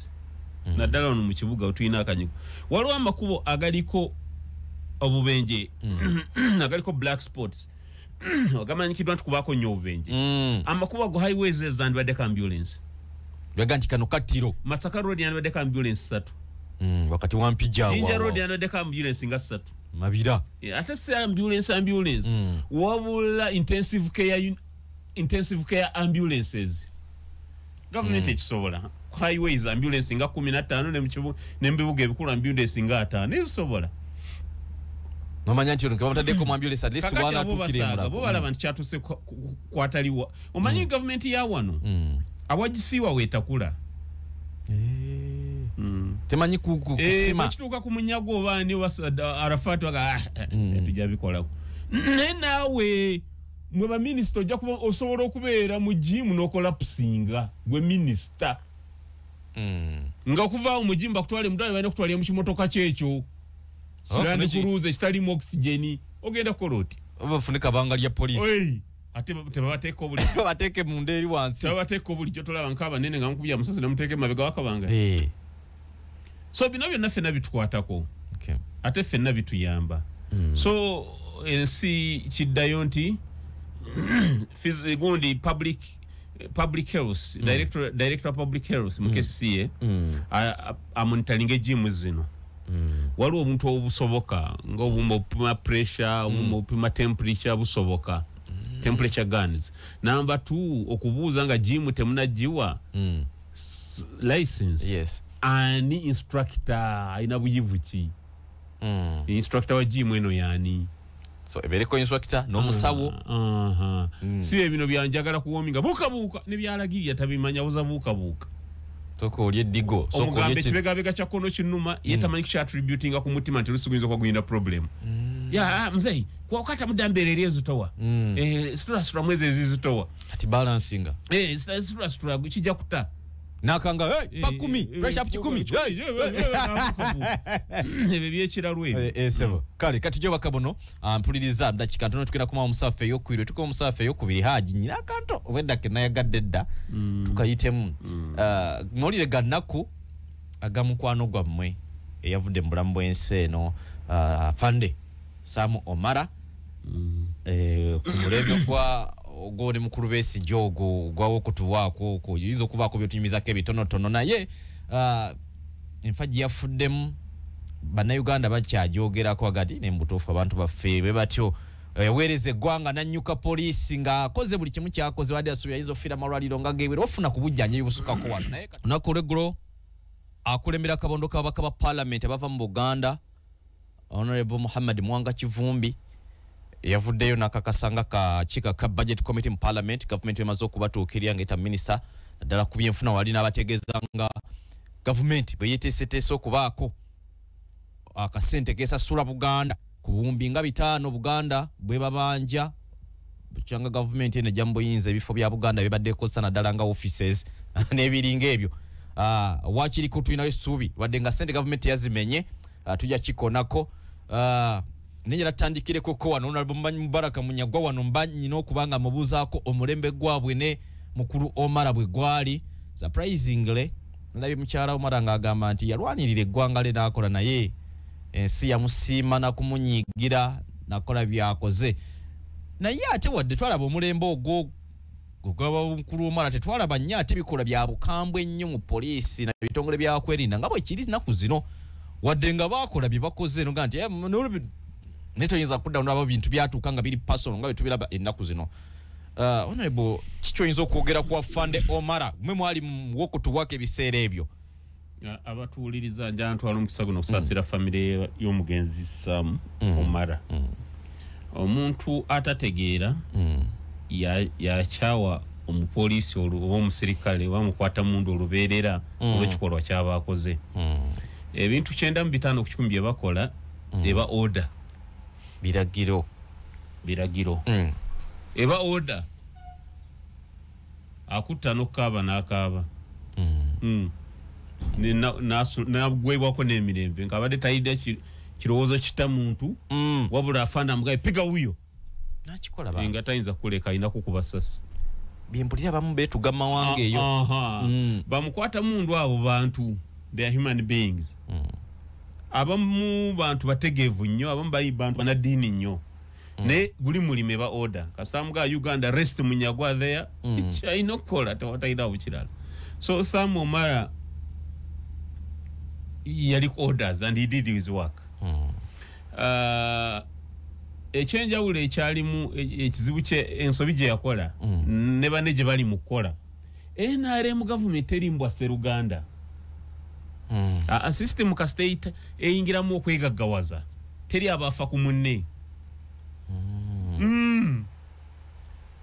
Speaker 1: naddala wano mu kibuga otulina akanyigo waliwo amakubo agaliko obubenje agaliko black spots agamanyikiddwa nti kubaako nnyo obubenje amakubo ago highways ezo yandibaddeko ambulance
Speaker 2: byaga nti kano kattiro
Speaker 1: Masaka road yandibaddeko ambulance 3
Speaker 2: wakati wampija
Speaker 1: Jinja road yandibaddeko ambulance nga 3
Speaker 2: mabira
Speaker 1: ate si ambulance wabula intensive care ambulances government ekisobola highways ambulance nga 15 n'ebibuga ebikulu ambulance nga 5 ezisobola
Speaker 2: nomanya nti olunke bamutaddeko mu ambulance at least wana atukire mulago
Speaker 1: bo balaba nti kyatuse kwataliwa omanyi government ya wano awagisiwa wetakula
Speaker 2: temanyi kusima
Speaker 1: bakituuka ku munyago obaani Arafat waga tujja bikolako naye naawe mwe baminisita ojja kuba osobola okubeera mu jimu n'okolapusinga gwe minisita nga okuvaawo mu jimu bakutwale mudwale balina okutwalira mu kimotoka kyekyo kirandi kuruuza kitalimu oxygeni ogenda kukola oti
Speaker 2: bafunika banga lya poliisi
Speaker 1: ate tebabateeka obulijjo
Speaker 2: bateeke munda eri wansi
Speaker 1: tebabateeka obulijjo tolaba nk'abanene nga nkubya musasi nemuteeka emabega wakabanga so bino byonna ffenna bitukwatako ate ffenna bituyamba so ensi kiddayo nti gundi public health director of public health mu KCA amonitalinga ejimu zino waliwo omuntu obusoboka ng'obuma opima pressure obuma opima temperature busoboka temperature guns. Number 2 okubuuza nga gym temunagiwa license.
Speaker 2: Yes.
Speaker 1: Ani instructor aina buyivu ki? Instructor wa gym eno yani.
Speaker 2: So ebereko instructor n'omusawo.
Speaker 1: Si ebino byanjagala kuwominga buka ne byalagirya tabimanya buza buka.
Speaker 2: Toko olye digo.
Speaker 1: So omugambe kibegabega kya kono kinuma yetamanyi kya attributinga ku mutima nti lusubizo kwa gwina problem. Ya mzee kwa wakati mudamberere ezutowa. Stura mwezi ezizutowa.
Speaker 2: Ati balancinga.
Speaker 1: Stura kijja kuta.
Speaker 2: Nakanga pa 10 pressure up 10
Speaker 1: ebyo ekiralwe
Speaker 2: sebo kale katuje bakabono mpuliriza dakika ntono tukenda kuma omusafe yokwiro tuko omusafe yokubiri haji nyina kanto obedda kenayagadde dda tukayitemu molire gannaku agamukwano gwammwe eyavudde mbulamu bw'enseno fande Samu Omara kumulebe kwa ogone mukuru besi jogo gwawo kutuwako ko yizo kubako byotunyimiza ke bitono naye enfaji yafuddemu bana Uganda bakyajogera ko agati nembutofu abantu baffe bebatyo yawereze gwanga nanyuka police nga akoze buli kimu kyakoze wadi asubya yizo fira malwaliro ngagewera ofuna kubujjanya yibusuka ko wano naye nakolegro akulemera kabondo kabaka ba parliament abava mu Buganda Honorable Muhammad Mwanga Kivumbi yavuddeyo nakakasanga ka chika ka budget committee mu parliament government emazo kubatuukirya ngeta minister nadala kubyenfuna wali nabategezanga government beyetesete okubaako akasente kesa sura Buganda kubumbi nga 5 Buganda bwe babanja buchanga government ene jambo yinze ebifo bya Buganda bibadde kosa nadala nga offices nebiringa ebyo wakiri kutwina esubi wadde nga sente government yazimenye tujja kikonako Ninjira tandikire koko wano Honorable Mubaraka Munyagwa wano mbanyi n'okubanga mubuzaako omulembe gwabwe ne mukuru Omara bwe gwali surprisingly nalabye mukyala Omara ng'agamba nti yalwanirira eggwanga lye n'akola naye ensi yamusiima na kumunyigira nakola byakoze naye ate wadde twalaba omulembe ogwo gwaba mukuru Omara tetwalaba nnyo ate bikola bya bukambwe ennyo mu poliisi na bitongole byakwerinda nga bwe kiri nnaku zino wadde nga bakola bye bakoze no ganti neto yinza kudda nabo bintu byatuka nga biri personal nga bitubiraba ennaku zino honorable kicho yinza okwogera kwa Fande Omara mwe mwali mwokutu wake biseera ebyo
Speaker 1: abatuuliriza njantwala omukisago n'okusaasira famire y'omugenzi Sam Omara omuntu atategeera yakyawa omupoliisi oba omusirikale bamukwata mundu olubeerera olw'ekikolwa ky'abakoze ebintu 9 ku 10 bye bakola eba order biragiro eba order akutta nokaba nakaba na gwebwako n'emirembe nkabadde tayida kirowoozo kita muntu wabula afanda mugaye piga huyo
Speaker 2: nakikola ba
Speaker 1: nga tayinza kuleka ayina kukuba sasi
Speaker 2: byempulira bamu betugama wange eyo
Speaker 1: bamukwata mundu abo bantu they are human beings abamu bantu bategevu nnyo abamu bantu banadini nnyo ne guli mulime ba order kasamuga Uganda rest Munyagwa there chino kola tawataida bukirala so Sam Omara yali orders and he did his work echenja ule ekyalimu ekizibu kye ensobi gye yakola ne baneje bali mukola NRM government erimbwa Seruganda a system ka state eyingiramu okwegaggawaza teri abafa ku munne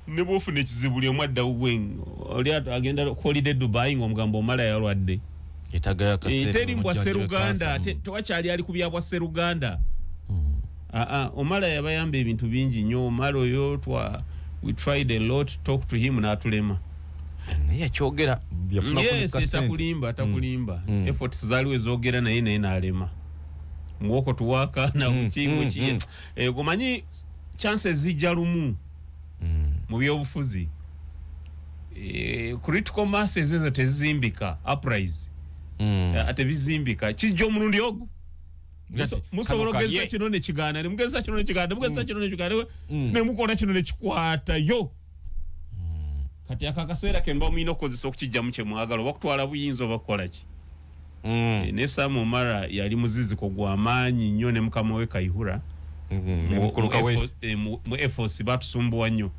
Speaker 1: ne bofune ekizibu lye mwadda ugwen oli agenda holiday Dubai ng'omugambo Omara yalwadde
Speaker 2: etagaya kasere
Speaker 1: teri mbwa Seruganda tewakyali ali kubyabwa Seruganda Omara yabayamba ebintu bingi nnyo Omara oyo we tried a lot to talk to him n'atulema
Speaker 2: naye kyogera byafuna
Speaker 1: takulimba efforts zaliwe zogera naye n'alema mwoko tuwaka na mukingo kiye gomanyi chances zijja lumu mu byobufuzi critical masses ezo tezimbika uprise ate bizimbika kijja omulundi ogwo musobola ogeza kino ne kigaana ne mugeza kino ne kigaana mugeza kino ne kigaana ne mukola kino ne kikwata yo kati akakaseera kemba omuyina okozesa okukijja mu kye mwagala oba kutwala buyinza oba kukola ki ne Sam Omara yali muziziko gw'amaanyi nnyo ne mukama we Kayihura mu efforts batusumbuwa nnyo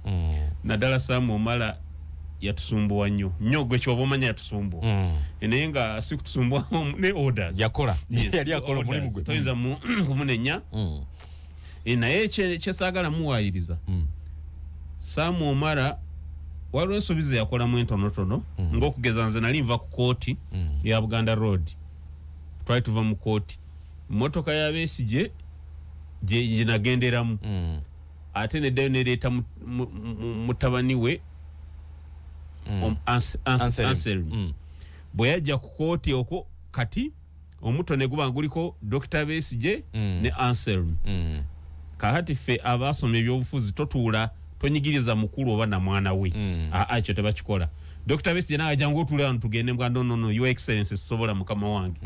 Speaker 1: naddala Sam Omara yatusumbuwa nnyo gwe kyoba omanya yatusumbuwa naye nga si kutusumbwa ne orders
Speaker 2: yakola yali akola omulimu gwe
Speaker 1: toyinza kumunenya naye kyesaagala muwaayiriza Sam Omara waliwo ensobi yakolamu entonotono ng'okugeza nze nali nva ku kooti ya Buganda Road twali tuva mu kooti mmotoka ya Besigye gye nagenderamu ate neddayo nereeta mutabani we Anselm bwe yajja ku kooti okwo kati omuto ne guba guliko Dr. Besigye ne Anselm kahati ffe abaasoma ebyobufuzi totuula tonyigiriza mukulu oba na mwana we ekyo tebakikola Dr. Besigye n'ajja ng'otuula wano tugende mbwa no your excellency sobola mukama wange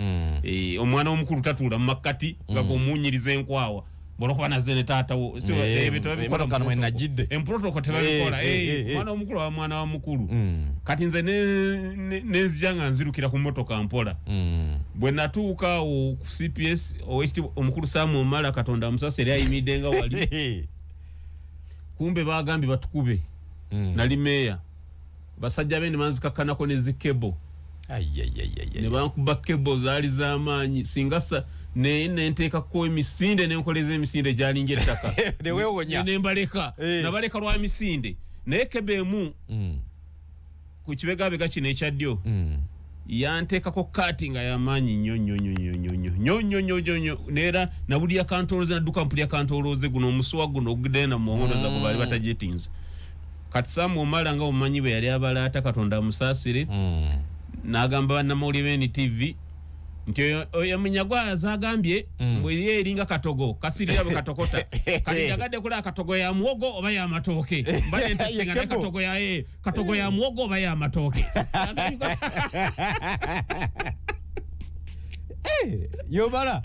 Speaker 1: omwana w'omukulu tatuula mu makkati nga gomunyiriza enkwawa bolokuba naze ne taata wo emprotoko tebabikola omwana w'omukulu wa mwana wa mukulu kati nze nenzija nga nzirukira ku mmotoka mpola bwe natuuka ku CPS omukulu Sam Omara Katonda amusasa yali ayimiridde nga wali kumbe bagambye batukube nali meya basajja be ne banzikakkanako ne zikebo ne bankuba kebo zaali z'amaanyi singa nenteekako emisinde nenkoleza emisinde gyalinga ettaka nembaleka nabaleka lwa misinde naye kebo emu ku kibegabega kino ekyaddyo yanteekako kaati nga y'amaanyi nnyo neera nabulira kantoloze nadduka mpulira kantoloze guno omusuwa guno ogudena mu muwondo zaabwe baali batajetinze kati Sam Omara nga omumanyi bwe yali abalaata Katonda amusaasire n'agamba bannamawulire NTV nti oyo gwazagambye mbwe ye eringa katogo kasirira bwe katokota kati yagadde kula katogo ya muwogo oba ya matooke mbale ntesinga ne katogo ya muwogo oba ya matooke
Speaker 2: yobala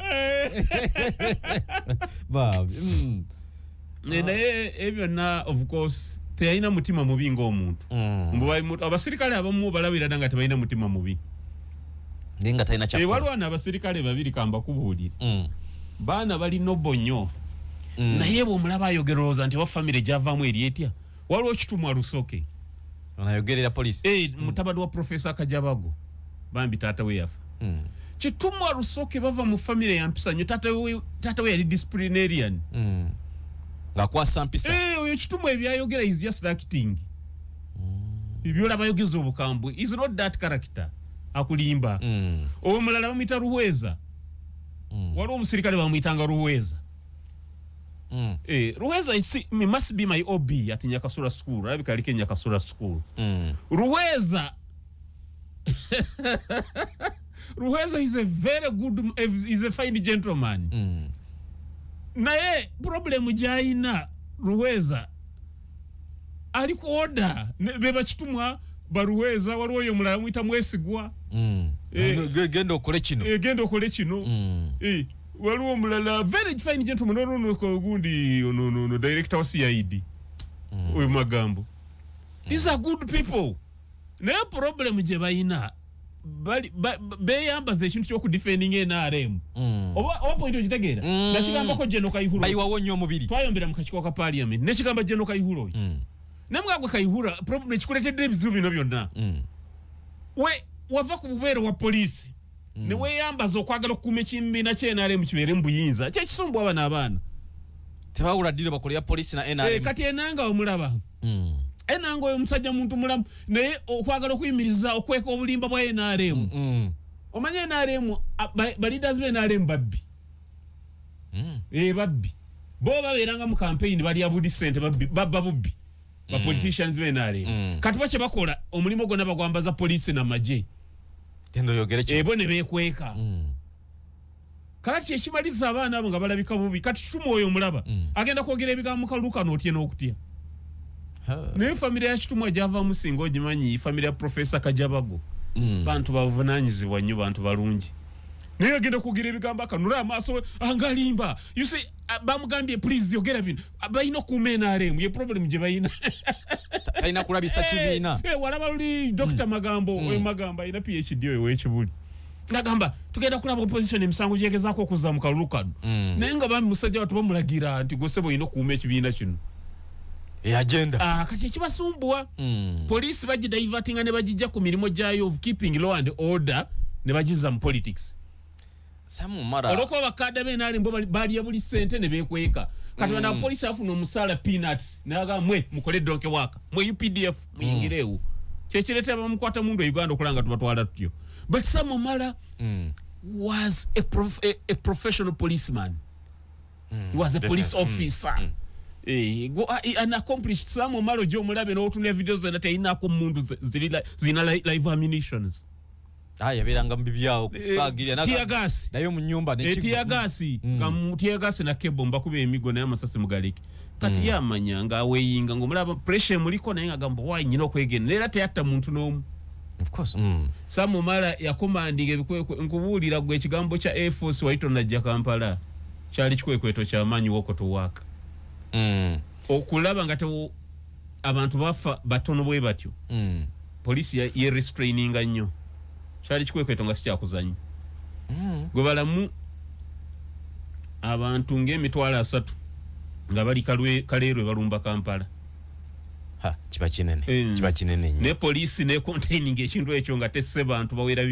Speaker 1: naye ebyo na of course teyalina mutima mubi ng'omuntu abasirikale abamu balabira nga tebalina mutima mubi
Speaker 2: ninga talina
Speaker 1: kyakkola waliwo n'abasirikale babiri kamba kubuulira baana balina obonyo naye bw'omulaba ayogerooza nti wa famire gyavaamu eri etya waliwo kitumwa Lusoke
Speaker 2: onayogerera polisi
Speaker 1: mutabani wa Profesa Kajabago bambi taata we yafa kitumwa Lusoke bava mu famire ya mpisa nnyo taata we yali disciplinarian
Speaker 2: ngakwasa mpisa
Speaker 1: oyo kitumwa ebyayogera is just acting ebyolaba ayogeza obukambwe is not that character akulimba omulala bamuyita Ruhweza waliwo omusirikale bamuyitanga Ruhweza Ruhweza must be my OB at Nyakasura school alabika aliko Nyakasura school Ruhweza Ruhweza is a very good is a fine gentleman naye problem gyayina Ruhweza aliko order beba kitumwa baruhweza waliwo oyo mulala mwita Mwesigwa
Speaker 2: genda okole kino
Speaker 1: waliwo mulala very fine gentleman no gundi no director wa CID oyo magambo these are good people naye problem gye bayina beyambaza ekintu ky'okudefending NRM oba point okitegeera nakigambako General Kayihura
Speaker 2: bayiwawo nnyo omubiri
Speaker 1: twayombera mu kakiiko ka parliament nekigamba General Kayihura oyo namwagwe Kayihura problem ekikuletedde ebizibu bino byonna we wava ku bubeere wa polisi ne weeyambaza okwagala okukuuma ekibiina ky'NRM kibeere mu buyinza kyekisumbwa abana abaana
Speaker 2: tebawula ddiro bakolera polisi na NRM
Speaker 1: kati enanga omulaba enanga oyo omusajja muntu mulamu naye okwagala okuyimiriza okweka obulimba bwa NRM omanye NRM baleaders be NRM babbi babbi bo babeeranga mu campaign balya budi sente babba bubbi ba politicians be NRM kati bache bakola omulimo gonna bagwambaza polisi na maje
Speaker 2: tendo yogere ki
Speaker 1: ebo ne bekweka kati ekimaliza abaana abo nga balabika bubi kati tutumu oyo omulaba agenda kwogera ebigambo kaluka n'otye n'okutya ne family ya kitumwa java musingo ogimanyi family ya Professor Kajabago bantu bavunanyizibwa nnyo bantu balungi naye agenda kwogera ebigambo akanula amaaso angalimba you see bamugambye please yogera bino balina okuuma NRM ye problem gye balina
Speaker 2: balina kulabisa kibiina
Speaker 1: walaba luli Dr. Magambo oyo Magambo alina PhD oyo w'ekibuli ngagamba tugenda kulaba opposition emisango gyegezaako okuzza mu kalulu kano naye nga bami musajja watu bamulagira nti gwesebo olina okuuma ekibiina kino
Speaker 2: agenda
Speaker 1: kati ekibasumbuwa poliisi bagidaivatinga ne bagijja ku mirimu gyayo of keeping law and order ne bagizza mu politics olwokuba bakadde b'enaali mbo baalya buli ssente ne beekweka kati bana poliisi afuna omusaala peanuts nayaga mwe mukole donke waka mwe UPDF muyingireewo kyekireeta bamukwata mundu e Uganda okulanga tubatwala tutyo but Sam Omala was a professional policeman. He was a police officer. An accomplished Sam Omala jo mulabe n'otunula videos na tayinako mundu zina live ammunitions.
Speaker 2: Yabeeranga mu bibyao kufaagirya
Speaker 1: tiagasi
Speaker 2: nayo mu nnyumba
Speaker 1: tiagasi tiagasi na kebo mbakuba emigo naye amasasi mugaliki kati yamanya nga aweyinga ng'omulaba pressure muliko naye ngagamba wayi nyina okwegenda era teyatta muntu n'omu.
Speaker 2: Of course.
Speaker 1: Sam Omala yakomandinga ebikwekwe nkubuulira gwe ekigambo kya Air Force Waito najja Kampala kyali kikwekweto ky'amaanyi w'okotowaaka okulaba nga abantu bafa batono bwe batyo poliisi ye restraininga nnyo kyali kikwekweto nga sikyakuzannya gwe balamu abantu ng'emitwalo 3 nga bali kaleerwe balumba Kampala
Speaker 2: kiba kinene
Speaker 1: ne poliisi ne containing ekintu ekyo nga tesse bantu bawera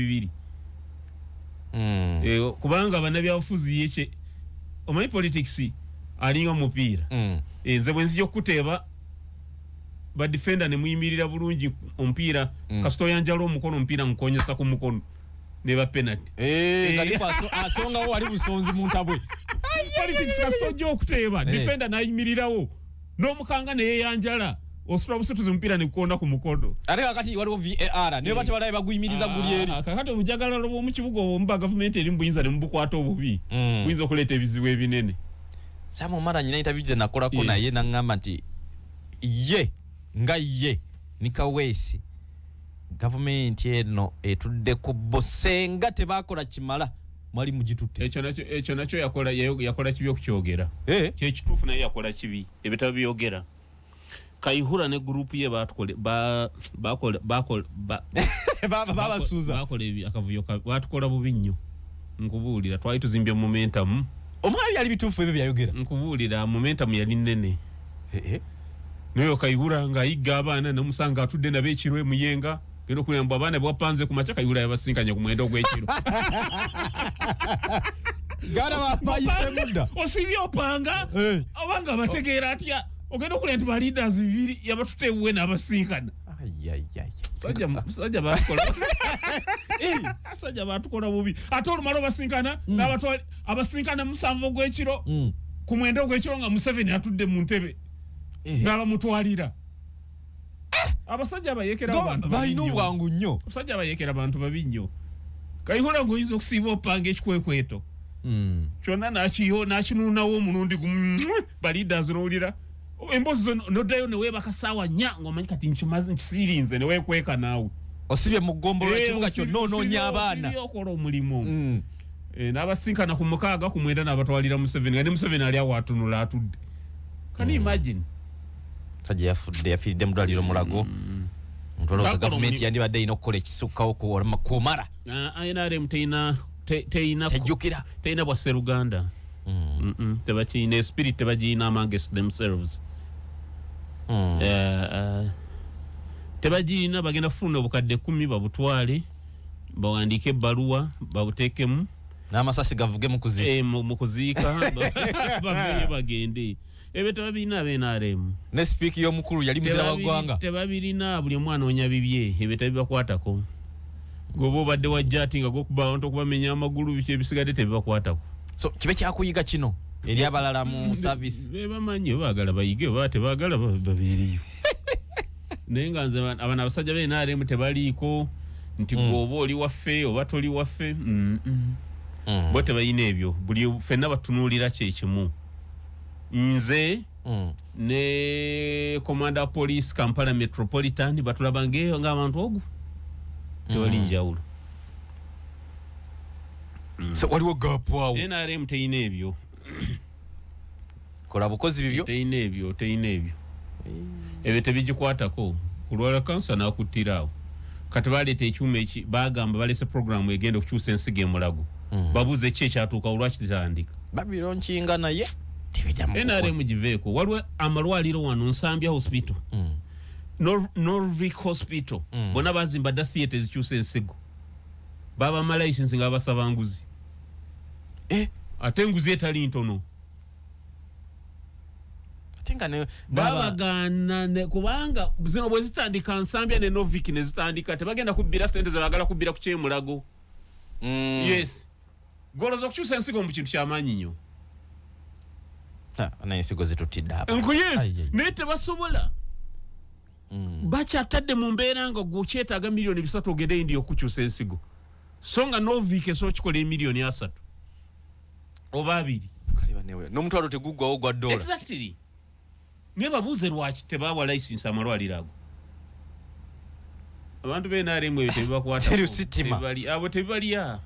Speaker 1: 2 kubanga bannabyabufuzi yekye omanyi politics alinga omupiira nze bwe nzija okuteeba badefender ne muyimirira bulungi omupiira kasita oyanjala omukono omupiira nkonyesa ku mukono ne ba penalty
Speaker 2: asongawo wali busonzi mu ntabwe
Speaker 1: politics kasita ojja okuteeba defender nayimirirawo n'omukanga ne yeyanjala osura busutuzi mpira ne kukonda ku mukono
Speaker 2: ate kakati waliwo VAR ne bati balabe baguyimiriza guli eri
Speaker 1: kakati obujagalalo bw'omu kibuga omba government eri mbuyinza ne mubukwata obubi buyinza okuleeta ebizibu ebinene.
Speaker 2: Sam Omala nyina interview ze nakolako naye nangamba nti ye ni Kaweesi government eno etudde ku bosenga tebakola kimala mwali mugitutte
Speaker 1: ekyo nakyo yakola kibi okukyogera kyekituufu naye yakola kibi ebitabo byogera Kaihura ne group ye
Speaker 2: babasuuza
Speaker 1: bakola akavuyo batukola bubi nnyo nkubuulira twali tuzimbye momentum
Speaker 2: omwali yali bituufu ebyo byayogera
Speaker 1: nkubuulira momentum yali nnene nayo Kaihura nga ayigga abaana namusanga atudde nabo ekiro emuyenga genda okulemba abaana bwapanze ku maca Kaihura yabasinkanya ku mwendo gw'ekiro
Speaker 2: gara bayise mudda
Speaker 1: osibye opanga abanga bategeera atya ogenda okulya nti ba leaders 2 yabatuteewe n'abasinkana sajja batukola bubi ate olumala obasinkana n'abatwali abasinkana 7 gw'ekiro ku mwendo gw'ekiro nga Museveni atudde mu ntebe n'abamutwalira abasajja abayekera abantu
Speaker 2: balina obwangu nnyo
Speaker 1: abasajja abayekera abantu babi nnyo Kaihura ng'oyinza okusiiba opanga ekikwekweto kyonna n'akinuunawo omulundi gumu ba leaders n'owulira embozi zo noddayo ne weebaka ssaawa 4 ng'omanyi kati nkisiirinze ne weekweka naawe
Speaker 2: osibye mu ggombolo ekibuga kyonna onoonya abaana
Speaker 1: okola omulimu n'abasinkana ku 6 ku 9 n'abatwalira Museveni nga ne Museveni ali awo atunula atudde can you imagine
Speaker 2: sajja yafiiridde mu ddwaliro Mulago ntwalooza gavumenti yandibadde erina okukola ekisukkawo kumara
Speaker 1: NRM teyina bwa Sseruganda tebakiyina spirit tebagiyina amongst themselves tebagiyina bagenda kufuna obukadde 10 babutwale bawandiike ebbaluwa babuteekemu
Speaker 2: n'amasasi gavuge
Speaker 1: mu kuziika baveeyo bagende ebyo tebabirina NRM
Speaker 2: ne speak y'omukulu yali muzira wa ggwanga
Speaker 1: tebabirina buli omwana onya bibye ebyo tebibakwatako gobo badde wajja ati nga gokuba abantu okubamenya amagulu biki ebisigadde tebibakwatako
Speaker 2: so kibe kyakuyiga kino eri abalala mu service
Speaker 1: bebamanyi baagala bayige oba tebaagala babiriyo naye nga nze abana abasajja NRM tebaliiko nti gwoba oli waffe oba toli waffe bo tebalina ebyo buli ffenna batunuulira kyekimu nze ne commander police Kampala Metropolitan batulabangeyo ng'abantu ogu tewali njawulo
Speaker 2: so waliwo gapu awo
Speaker 1: NRM teyina ebyo
Speaker 2: kola bukozi bibyo
Speaker 1: teyina ebyo ebyo tebigikwatako kulwala kansa n'akuttira awo kati baleeta ekyuma eki bagamba balese programu egenda okukyusa ensigo emulago babuze ki ekyatuuka olwaki tetandika
Speaker 2: Babylon kinga naye
Speaker 1: NRM giveeko waliwo amalwaliro wano Nsambya hospital Norvik hospital bona bazimba da theatre zikyusa ensigo baba malaysinsi nga basaba nguzi ate nguzi etali ntono babagana kubanga zino bwe zitandika Nsambya ne Norvik ne zitandika tebagenda kubbira sente zabagala kubbira ku kyemulago yes golo zokukyusa ensigo mu kintu kyamaanyi nnyo
Speaker 2: na ensigo zitutidde
Speaker 1: nku yes naye tebasobola bakyatadde mu mbeera nga gwokyetaaga miliyoni 3 ogende India okukyusa ensigo so nga Norvik so kikola miliyoni 3 oba 2
Speaker 2: n'omutwalo teguggwawo gwa dola
Speaker 1: exactly ne babuuze lwaki tebawa license amalwaliro ago abantu b'NRM ebyo tebibakwata abo tebibalya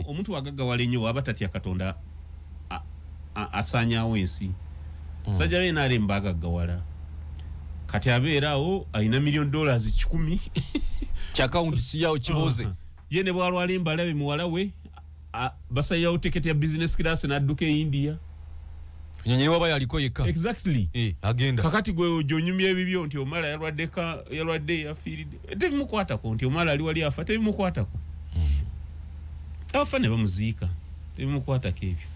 Speaker 1: omuntu wagaggawala ennyo waba tatya Katonda asaanyaawo ensi sajja b'NRM bagaggawala kati abeeraawo alina $1 million 10
Speaker 2: kyakawunti kiyawo kibuuze
Speaker 1: ye ne bwalwala embalabe muwala we basalirawo tiketi ya business class n'adduka e India
Speaker 2: nyonyi waba yaliko yekka
Speaker 1: exactly
Speaker 2: agenda
Speaker 1: kakati gwe jonyumya ebibyo nti omala yalwadde yafiiridde tebimukwatako nti omala ali wali afa tebimukwatako afa ne bamuziika tebimukwatako ebyo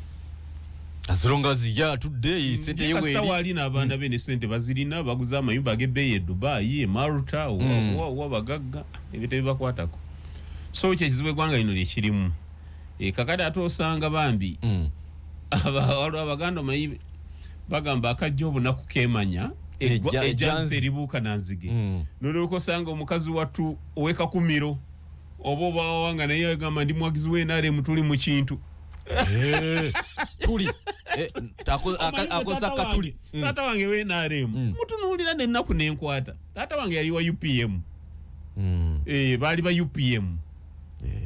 Speaker 2: azilonga zijja tudde sente yewe
Speaker 1: kasita wali n'abaana be ne sente bazirina baguza amayumba ag'ebbeeyi e Dubai e Malta wa bagagga ebyo tebibakwatako so kyekizibu eggwanga lino lyekirimu kakati ate osanga bambi abaganda mayibe bagamba akajja obunaku kemanya ejansi teribuuka nanzige nolweko osanga omukazi wattu oweka kumiro oba obawanga naye agamba ndi mwagizi w'NRM tuli mu kintu
Speaker 2: tuli akoza katuli
Speaker 1: taata wange w'NRM mutunuulira n'ennaku n'enkwata taata wange yali wa UPM baali ba UPM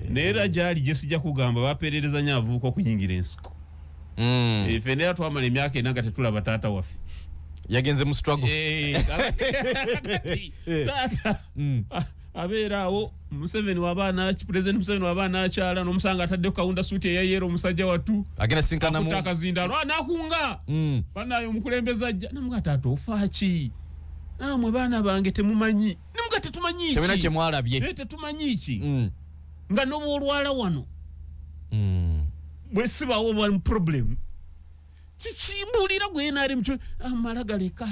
Speaker 1: naye era gyali gye sijja kugamba baperereza nnyo avuuka okuyingira ensiko ife nera twamala emyaka ena nga tetulaba taata waffe
Speaker 2: yagenze mu struggle
Speaker 1: taata abeeraawo Museveni wabaana President Museveni wabaana akyala n'omusanga ataddeku kawunda suuti eyayera omusajja wattu
Speaker 2: agenda sinkanamu
Speaker 1: akazindalo nakunga banayo omukulembeza ajja namuga taata ofaaki namwe baana bange temumanyi namuga tetumanyi ki
Speaker 2: tebina kye mwalabye
Speaker 1: tetumanyi ki nga n'oba olwala wano bwe sibawo one problem kikimbulira gwe NRM amala galeka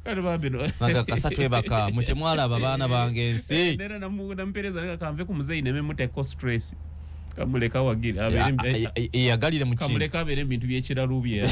Speaker 1: kale babino
Speaker 2: nanga kasatu ebaka mutemwalaba baana bange ensi
Speaker 1: nera nampereza neka kanve ku muzeyi ne memuteko stress kamuleka wagiri
Speaker 2: yagalire mu kintu
Speaker 1: kamuleka abere ebintu by'ekiralu bye